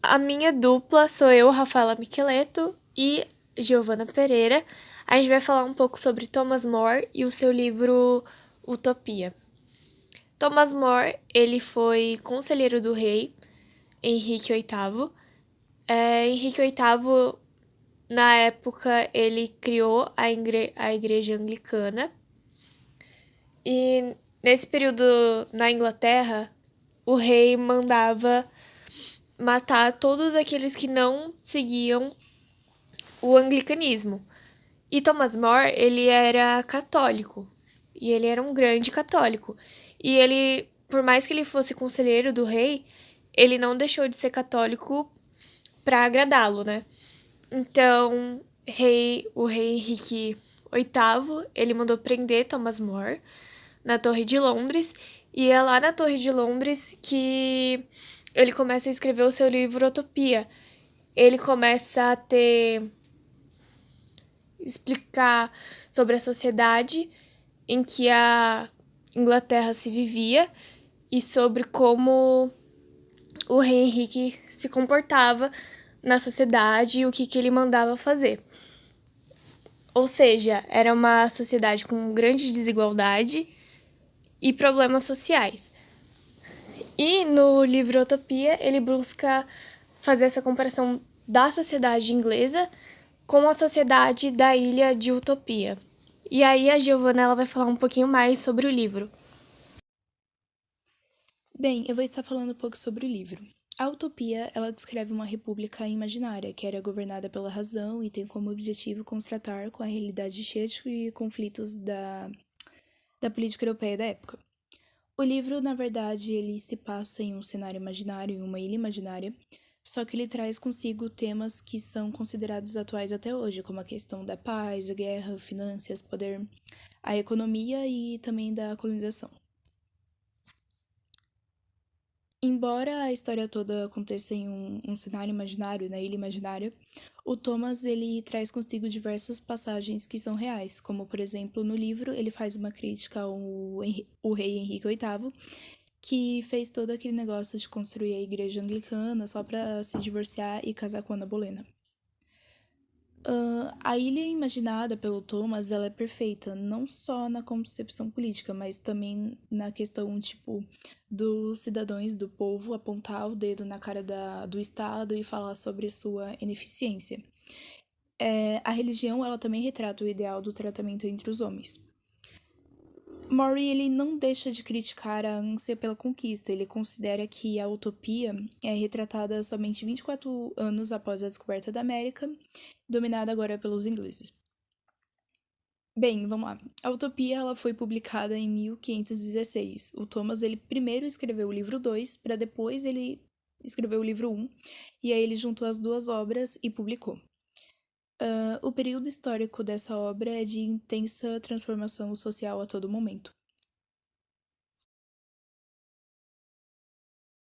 A minha dupla sou eu, Rafaela Micheleto e Giovana Pereira. A gente vai falar um pouco sobre Thomas More e o seu livro Utopia. Thomas More, ele foi conselheiro do rei Henrique VIII. Henrique VIII, na época, ele criou a igreja anglicana. E nesse período na Inglaterra, o rei mandava matar todos aqueles que não seguiam o anglicanismo. E Thomas More, ele era católico. E ele era um grande católico. E ele, por mais que ele fosse conselheiro do rei, ele não deixou de ser católico para agradá-lo, né? Então, o rei Henrique VIII, ele mandou prender Thomas More na Torre de Londres. E é lá na Torre de Londres que ele começa a escrever o seu livro Utopia. Ele começa a explicar sobre a sociedade em que a Inglaterra se vivia e sobre como o rei Henrique se comportava na sociedade e o que ele mandava fazer. Ou seja, era uma sociedade com grande desigualdade e problemas sociais. E no livro Utopia, ele busca fazer essa comparação da sociedade inglesa com a sociedade da ilha de Utopia. E aí a Giovana ela vai falar um pouquinho mais sobre o livro. Bem, eu vou estar falando um pouco sobre o livro. A Utopia, ela descreve uma república imaginária que era governada pela razão e tem como objetivo constratar com a realidade cheia de conflitos da política europeia da época. O livro, na verdade, ele se passa em um cenário imaginário, em uma ilha imaginária, só que ele traz consigo temas que são considerados atuais até hoje, como a questão da paz, a guerra, finanças, poder, a economia e também da colonização. Embora a história toda aconteça em um cenário imaginário, na ilha imaginária, o Thomas ele traz consigo diversas passagens que são reais, como por exemplo no livro ele faz uma crítica ao rei Henrique VIII, que fez todo aquele negócio de construir a igreja anglicana só para se divorciar e casar com Ana Bolena. A ilha imaginada pelo Thomas, ela é perfeita, não só na concepção política, mas também na questão, tipo, dos cidadãos, do povo, apontar o dedo na cara do Estado e falar sobre sua ineficiência. A religião, ela também retrata o ideal do tratamento entre os homens. Maury, ele não deixa de criticar a ânsia pela conquista. Ele considera que a utopia é retratada somente 24 anos após a descoberta da América, dominada agora pelos ingleses. Bem, vamos lá. A Utopia ela foi publicada em 1516. O Thomas ele primeiro escreveu o livro 2, para depois ele escrever o livro 1, e aí ele juntou as duas obras e publicou. O período histórico dessa obra é de intensa transformação social a todo momento.